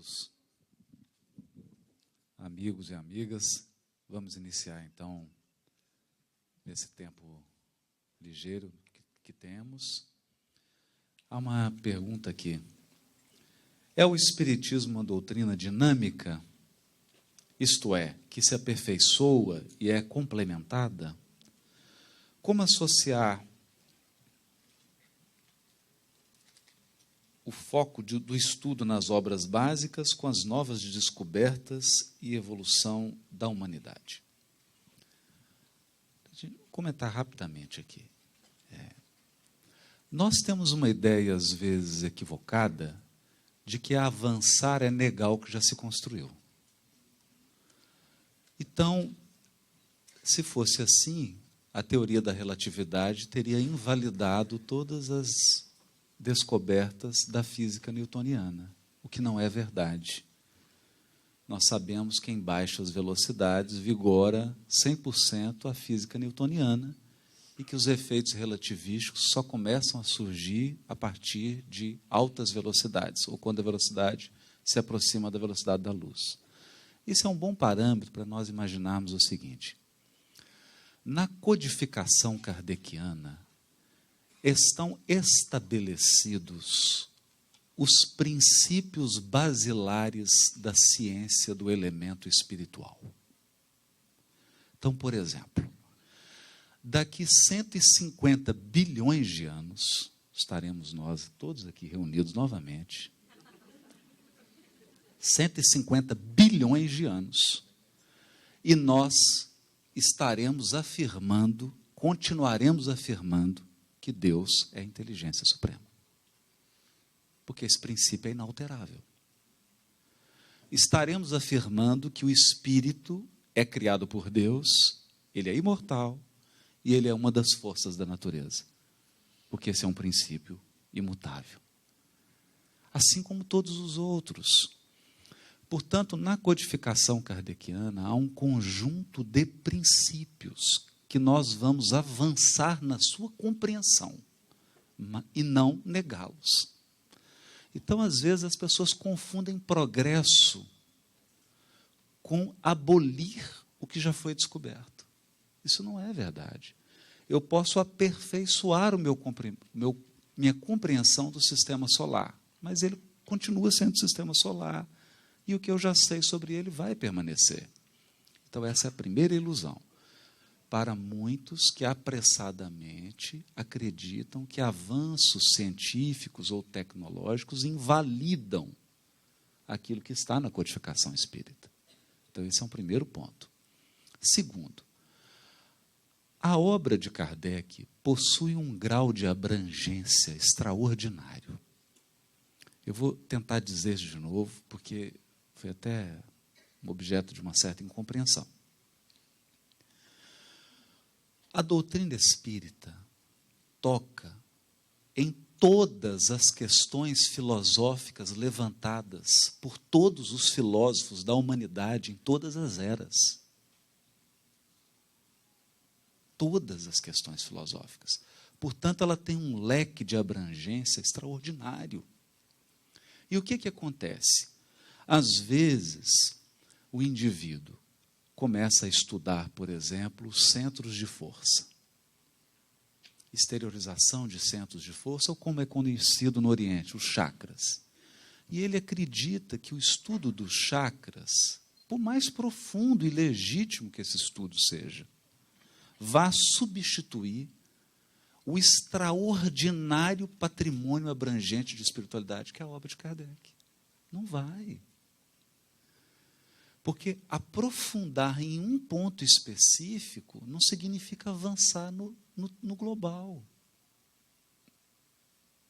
queridos amigos e amigas, vamos iniciar então nesse tempo ligeiro que temos. Há uma pergunta aqui. É o Espiritismo uma doutrina dinâmica? Isto é, que se aperfeiçoa e é complementada? Como associar o foco do estudo nas obras básicas com as novas descobertas e evolução da humanidade? Vou comentar rapidamente aqui. Nós temos uma ideia, às vezes, equivocada, de que avançar é negar o que já se construiu. Então, se fosse assim, a teoria da relatividade teria invalidado todas as descobertas da física newtoniana, o que não é verdade. Nós sabemos que em baixas velocidades vigora 100% a física newtoniana e que os efeitos relativísticos só começam a surgir a partir de altas velocidades, ou quando a velocidade se aproxima da velocidade da luz. Isso é um bom parâmetro para nós imaginarmos o seguinte: na codificação kardeciana, estão estabelecidos os princípios basilares da ciência do elemento espiritual. Então, por exemplo, daqui 150 bilhões de anos, estaremos nós todos aqui reunidos novamente, 150 bilhões de anos, e nós estaremos afirmando, continuaremos afirmando, que Deus é a inteligência suprema. Porque esse princípio é inalterável. Estaremos afirmando que o Espírito é criado por Deus, ele é imortal e ele é uma das forças da natureza. Porque esse é um princípio imutável. Assim como todos os outros. Portanto, na codificação kardeciana, há um conjunto de princípios que nós vamos avançar na sua compreensão e não negá-los. Então, às vezes, as pessoas confundem progresso com abolir o que já foi descoberto. Isso não é verdade. Eu posso aperfeiçoar minha compreensão do sistema solar, mas ele continua sendo sistema solar e o que eu já sei sobre ele vai permanecer. Então, essa é a primeira ilusão. Para muitos que apressadamente acreditam que avanços científicos ou tecnológicos invalidam aquilo que está na codificação espírita. Então, esse é um primeiro ponto. Segundo, a obra de Kardec possui um grau de abrangência extraordinário. Eu vou tentar dizer isso de novo, porque foi até um objeto de uma certa incompreensão. A doutrina espírita toca em todas as questões filosóficas levantadas por todos os filósofos da humanidade em todas as eras. Todas as questões filosóficas. Portanto, ela tem um leque de abrangência extraordinário. E o que acontece? Às vezes, o indivíduo começa a estudar, por exemplo, centros de força. Exteriorização de centros de força, ou como é conhecido no Oriente, os chakras. E ele acredita que o estudo dos chakras, por mais profundo e legítimo que esse estudo seja, vai substituir o extraordinário patrimônio abrangente de espiritualidade que é a obra de Kardec. Não vai. Porque aprofundar em um ponto específico não significa avançar no global.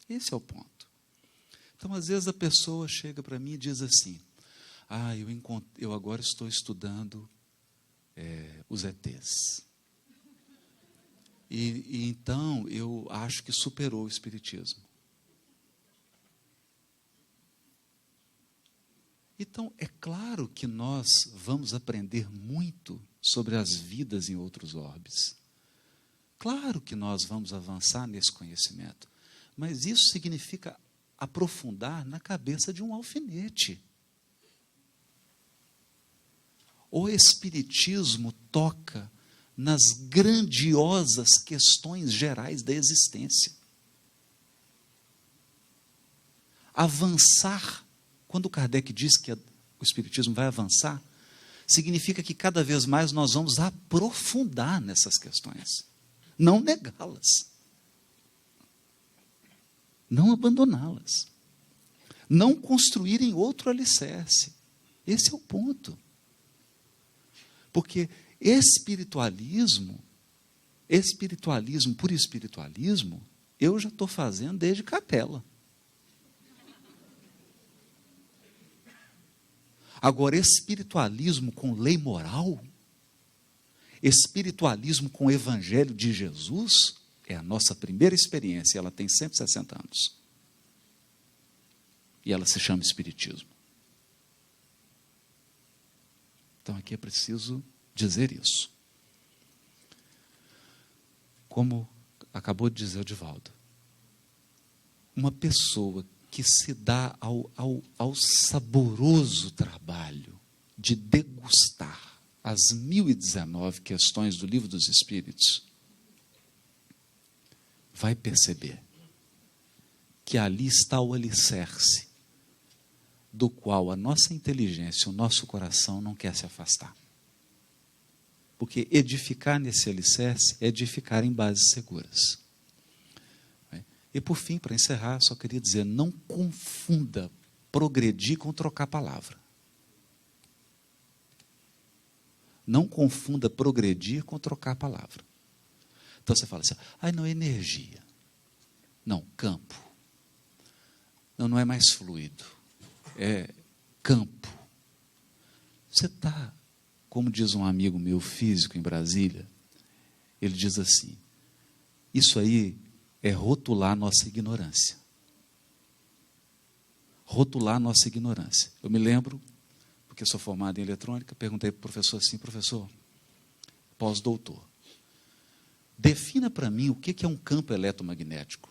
Esse é o ponto. Então, às vezes, a pessoa chega para mim e diz assim: eu agora estou estudando os ETs. E então eu acho que superou o Espiritismo. Então, é claro que nós vamos aprender muito sobre as vidas em outros orbes. Claro que nós vamos avançar nesse conhecimento. Mas isso significa aprofundar na cabeça de um alfinete. O Espiritismo toca nas grandiosas questões gerais da existência. Avançar, quando Kardec diz que o Espiritismo vai avançar, significa que cada vez mais nós vamos aprofundar nessas questões, não negá-las, não abandoná-las, não construir em outro alicerce. Esse é o ponto. Porque espiritualismo por espiritualismo, eu já estou fazendo desde capela. Agora, espiritualismo com lei moral, espiritualismo com o evangelho de Jesus, é a nossa primeira experiência, ela tem 160 anos. E ela se chama espiritismo. Então, aqui é preciso dizer isso. Como acabou de dizer o Divaldo, uma pessoa que se dá ao saboroso trabalho de degustar as 1019 questões do Livro dos Espíritos, vai perceber que ali está o alicerce do qual a nossa inteligência, o nosso coração não quer se afastar. Porque edificar nesse alicerce é edificar em bases seguras. E por fim, para encerrar, só queria dizer, não confunda progredir com trocar palavra. Não confunda progredir com trocar palavra. Então você fala assim, não é energia. Não, campo. Não é mais fluido. É campo. Você está, como diz um amigo meu físico em Brasília, ele diz assim, isso aí é rotular nossa ignorância. Rotular nossa ignorância. Eu me lembro, porque sou formado em eletrônica, perguntei para o professor assim, professor, pós-doutor, defina para mim o que é um campo eletromagnético.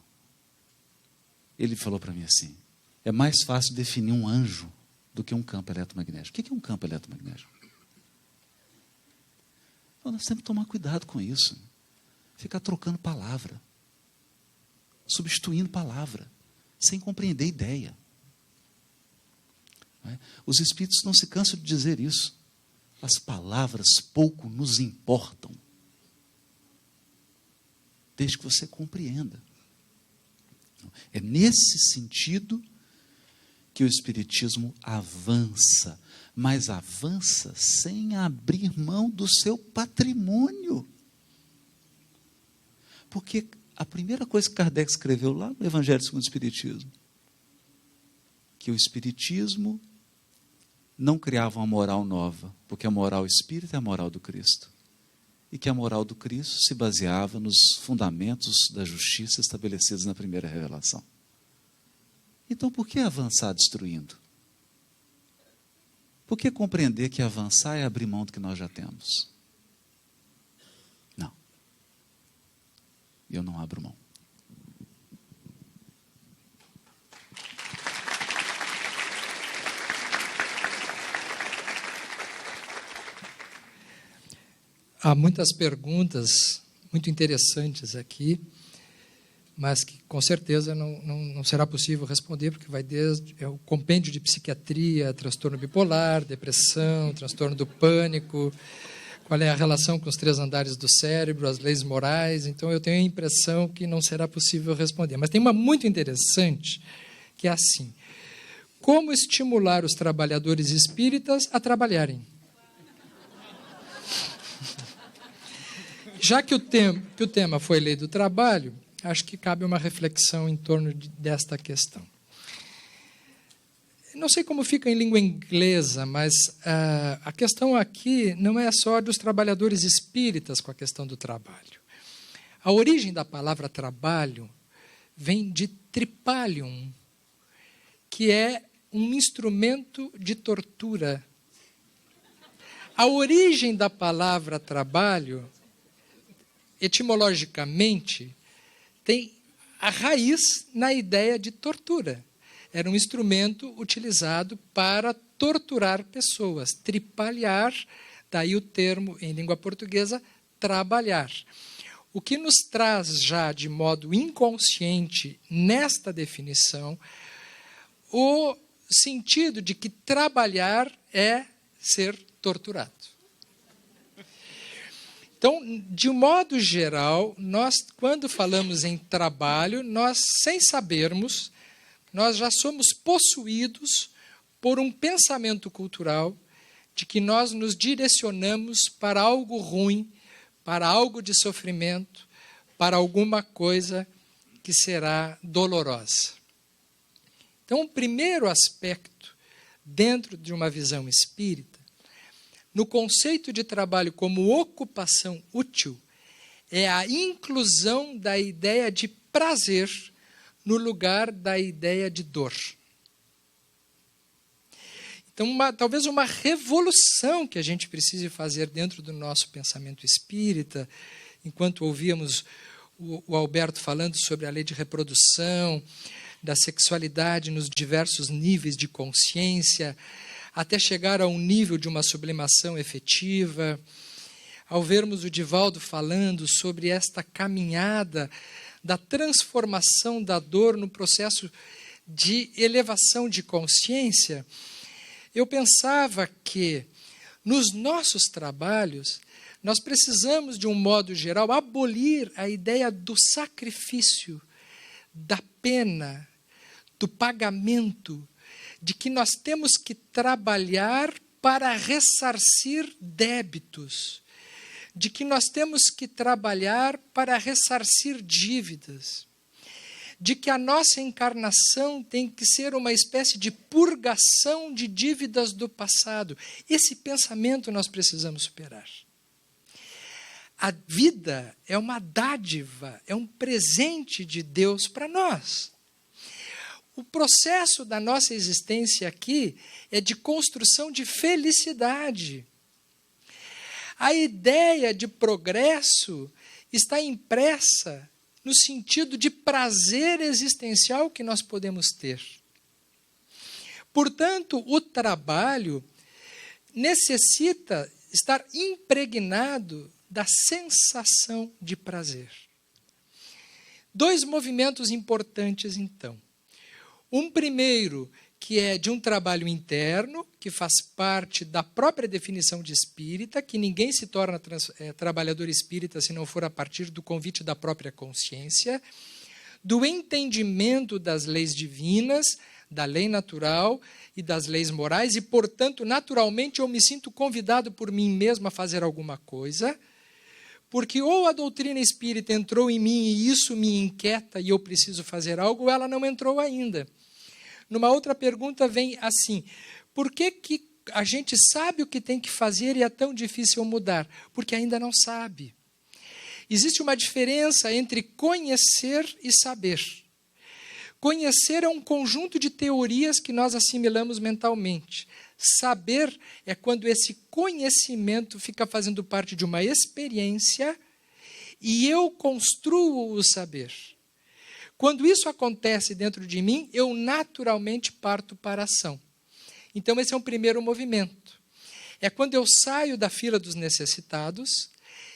Ele falou para mim assim, é mais fácil definir um anjo do que um campo eletromagnético. O que é um campo eletromagnético? Então, nós temos que tomar cuidado com isso. Ficar trocando palavra. Substituindo palavra. Sem compreender ideia. Os Espíritos não se cansam de dizer isso. As palavras pouco nos importam. Desde que você compreenda. É nesse sentido que o Espiritismo avança, mas avança sem abrir mão do seu patrimônio. Porque a primeira coisa que Kardec escreveu lá no Evangelho segundo o Espiritismo, que o Espiritismo não criava uma moral nova, porque a moral espírita é a moral do Cristo. E que a moral do Cristo se baseava nos fundamentos da justiça estabelecidos na primeira revelação. Então, por que avançar destruindo? Por que compreender que avançar é abrir mão do que nós já temos? Não. Eu não abro mão. Há muitas perguntas muito interessantes aqui, mas que com certeza não será possível responder, porque vai desde o compêndio de psiquiatria, transtorno bipolar, depressão, transtorno do pânico, qual é a relação com os 3 andares do cérebro, as leis morais. Então, eu tenho a impressão que não será possível responder. Mas tem uma muito interessante, que é assim: como estimular os trabalhadores espíritas a trabalharem? Já que o tema foi lei do trabalho, acho que cabe uma reflexão em torno desta questão. Não sei como fica em língua inglesa, mas a questão aqui não é só dos trabalhadores espíritas com a questão do trabalho. A origem da palavra trabalho vem de tripalium, que é um instrumento de tortura. A origem da palavra trabalho, etimologicamente, tem a raiz na ideia de tortura. Era um instrumento utilizado para torturar pessoas. Tripalhar, daí o termo em língua portuguesa, trabalhar. O que nos traz já de modo inconsciente nesta definição o sentido de que trabalhar é ser torturado. Então, de modo geral, nós, quando falamos em trabalho, nós, sem sabermos, nós já somos possuídos por um pensamento cultural de que nós nos direcionamos para algo ruim, para algo de sofrimento, para alguma coisa que será dolorosa. Então, o primeiro aspecto, dentro de uma visão espírita, no conceito de trabalho como ocupação útil, é a inclusão da ideia de prazer no lugar da ideia de dor. Então, talvez uma revolução que a gente precise fazer dentro do nosso pensamento espírita, enquanto ouvíamos o Alberto falando sobre a lei de reprodução, da sexualidade nos diversos níveis de consciência, até chegar a um nível de uma sublimação efetiva, ao vermos o Divaldo falando sobre esta caminhada da transformação da dor no processo de elevação de consciência, eu pensava que nos nossos trabalhos nós precisamos, de um modo geral, abolir a ideia do sacrifício, da pena, do pagamento, de que nós temos que trabalhar para ressarcir débitos, de que nós temos que trabalhar para ressarcir dívidas, de que a nossa encarnação tem que ser uma espécie de purgação de dívidas do passado. Esse pensamento nós precisamos superar. A vida é uma dádiva, é um presente de Deus para nós. O processo da nossa existência aqui é de construção de felicidade. A ideia de progresso está impressa no sentido de prazer existencial que nós podemos ter. Portanto, o trabalho necessita estar impregnado da sensação de prazer. Dois movimentos importantes, então. Um primeiro, que é de um trabalho interno, que faz parte da própria definição de espírita, que ninguém se torna trabalhador espírita se não for a partir do convite da própria consciência, do entendimento das leis divinas, da lei natural e das leis morais, e, portanto, naturalmente eu me sinto convidado por mim mesmo a fazer alguma coisa, porque ou a doutrina espírita entrou em mim e isso me inquieta e eu preciso fazer algo, ou ela não entrou ainda. Numa outra pergunta vem assim: por que a gente sabe o que tem que fazer e é tão difícil mudar? Porque ainda não sabe. Existe uma diferença entre conhecer e saber. Conhecer é um conjunto de teorias que nós assimilamos mentalmente. Saber é quando esse conhecimento fica fazendo parte de uma experiência e eu construo o saber. Quando isso acontece dentro de mim, eu naturalmente parto para a ação. Então, esse é um primeiro movimento. É quando eu saio da fila dos necessitados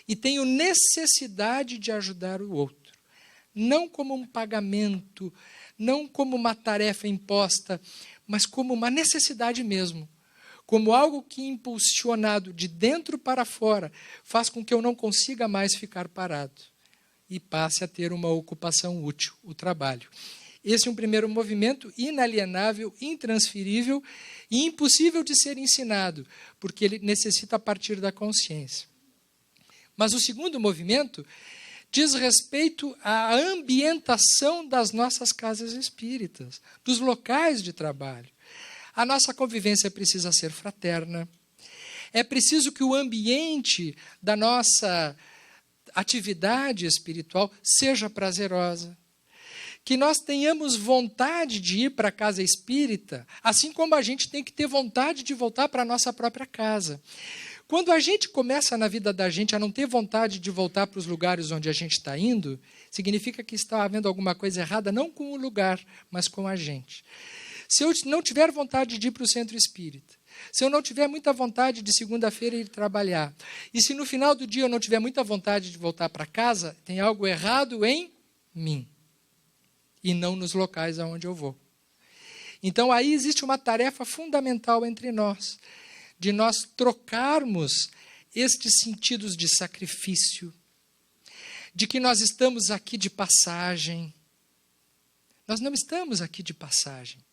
e tenho necessidade de ajudar o outro. Não como um pagamento, não como uma tarefa imposta, mas como uma necessidade mesmo. Como algo que, impulsionado de dentro para fora, faz com que eu não consiga mais ficar parado e passe a ter uma ocupação útil, o trabalho. Esse é um primeiro movimento inalienável, intransferível e impossível de ser ensinado, porque ele necessita partir da consciência. Mas o segundo movimento diz respeito à ambientação das nossas casas espíritas, dos locais de trabalho. A nossa convivência precisa ser fraterna. É preciso que o ambiente da nossa atividade espiritual seja prazerosa. Que nós tenhamos vontade de ir para a casa espírita, assim como a gente tem que ter vontade de voltar para a nossa própria casa. Quando a gente começa na vida da gente a não ter vontade de voltar para os lugares onde a gente está indo, significa que está havendo alguma coisa errada, não com o lugar, mas com a gente. Se eu não tiver vontade de ir para o centro espírita, Se eu não tiver muita vontade de segunda-feira ir trabalhar, e se no final do dia eu não tiver muita vontade de voltar para casa, tem algo errado em mim e não nos locais aonde eu vou. Então aí existe uma tarefa fundamental entre nós, de nós trocarmos estes sentidos de sacrifício, de que nós estamos aqui de passagem. Nós não estamos aqui de passagem.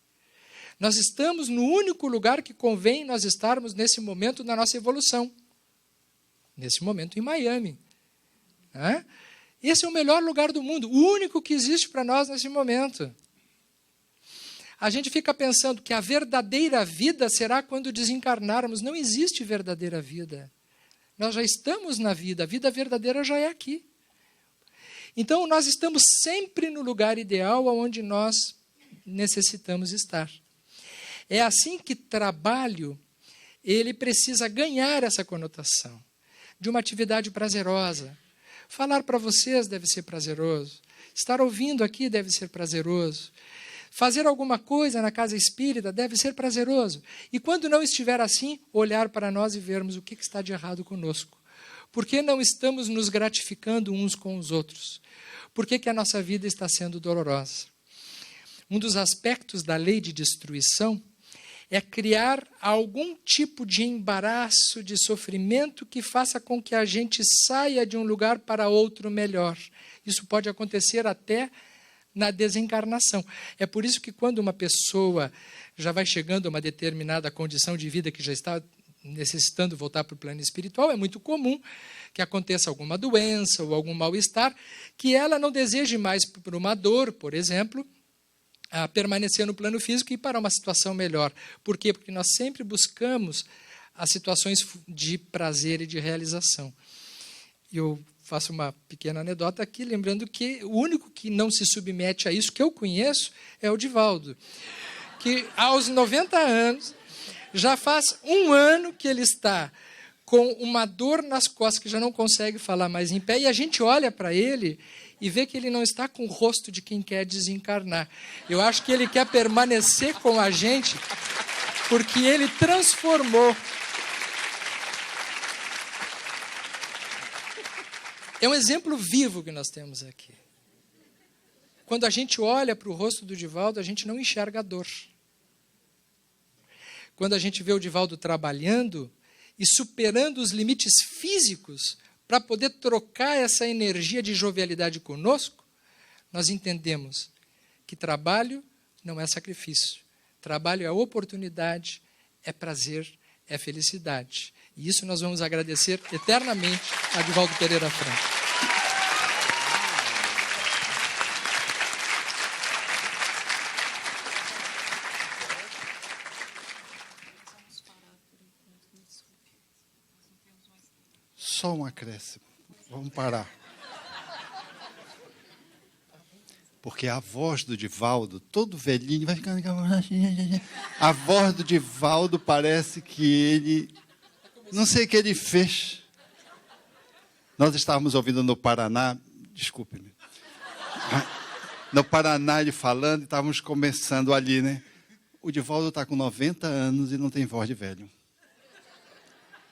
Nós estamos no único lugar que convém nós estarmos nesse momento da nossa evolução. Nesse momento em Miami. Esse é o melhor lugar do mundo, o único que existe para nós nesse momento. A gente fica pensando que a verdadeira vida será quando desencarnarmos. Não existe verdadeira vida. Nós já estamos na vida, a vida verdadeira já é aqui. Então, nós estamos sempre no lugar ideal onde nós necessitamos estar. É assim que trabalho, ele precisa ganhar essa conotação de uma atividade prazerosa. Falar para vocês deve ser prazeroso. Estar ouvindo aqui deve ser prazeroso. Fazer alguma coisa na casa espírita deve ser prazeroso. E quando não estiver assim, olhar para nós e vermos o que está de errado conosco. Por que não estamos nos gratificando uns com os outros? Por que a nossa vida está sendo dolorosa? Um dos aspectos da lei de destruição é criar algum tipo de embaraço, de sofrimento que faça com que a gente saia de um lugar para outro melhor. Isso pode acontecer até na desencarnação. É por isso que quando uma pessoa já vai chegando a uma determinada condição de vida que já está necessitando voltar para o plano espiritual, é muito comum que aconteça alguma doença ou algum mal-estar, que ela não deseje mais por uma dor, por exemplo, a permanecer no plano físico e ir para uma situação melhor. Por quê? Porque nós sempre buscamos as situações de prazer e de realização. Eu faço uma pequena anedota aqui, lembrando que o único que não se submete a isso, que eu conheço, é o Divaldo, que aos 90 anos, já faz 1 ano que ele está com uma dor nas costas, que já não consegue falar mais em pé, e a gente olha para ele e vê que ele não está com o rosto de quem quer desencarnar. Eu acho que ele quer permanecer com a gente, porque ele transformou. É um exemplo vivo que nós temos aqui. Quando a gente olha para o rosto do Divaldo, a gente não enxerga a dor. Quando a gente vê o Divaldo trabalhando e superando os limites físicos para poder trocar essa energia de jovialidade conosco, nós entendemos que trabalho não é sacrifício. Trabalho é oportunidade, é prazer, é felicidade. E isso nós vamos agradecer eternamente a Divaldo Pereira Franco. Só um acréscimo. Vamos parar. Porque a voz do Divaldo, todo velhinho, vai ficando... A voz do Divaldo parece que ele... Não sei o que ele fez. Nós estávamos ouvindo no Paraná... Desculpe-me. No Paraná, ele falando, e estávamos começando ali, né? O Divaldo está com 90 anos e não tem voz de velho.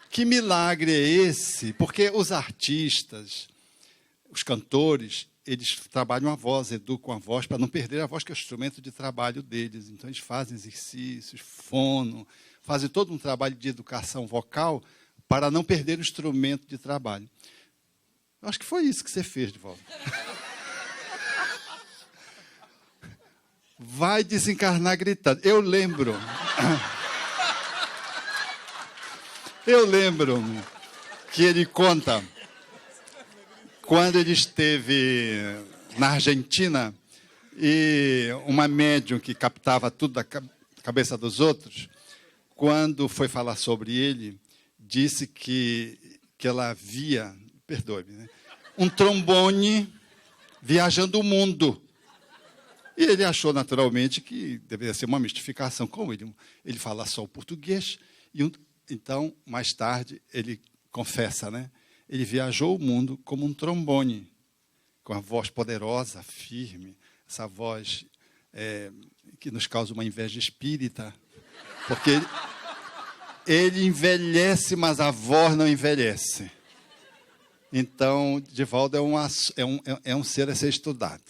Que milagre é esse? Porque os artistas, os cantores, eles trabalham a voz, educam a voz, para não perder a voz, que é o instrumento de trabalho deles. Então, eles fazem exercícios, fono, fazem todo um trabalho de educação vocal para não perder o instrumento de trabalho. Eu acho que foi isso que você fez, Divaldo. Vai desencarnar gritando. Eu lembro que ele conta, quando ele esteve na Argentina, e uma médium que captava tudo da cabeça dos outros, quando foi falar sobre ele, disse que ela via, perdoe-me, né, um trombone viajando o mundo. E ele achou naturalmente que deveria ser uma mistificação, como ele fala só o português, então, mais tarde, ele confessa, né? Ele viajou o mundo como um trombone, com a voz poderosa, firme, essa voz que nos causa uma inveja espírita, porque Ele envelhece, mas a voz não envelhece. Então, Divaldo é um ser a ser estudado.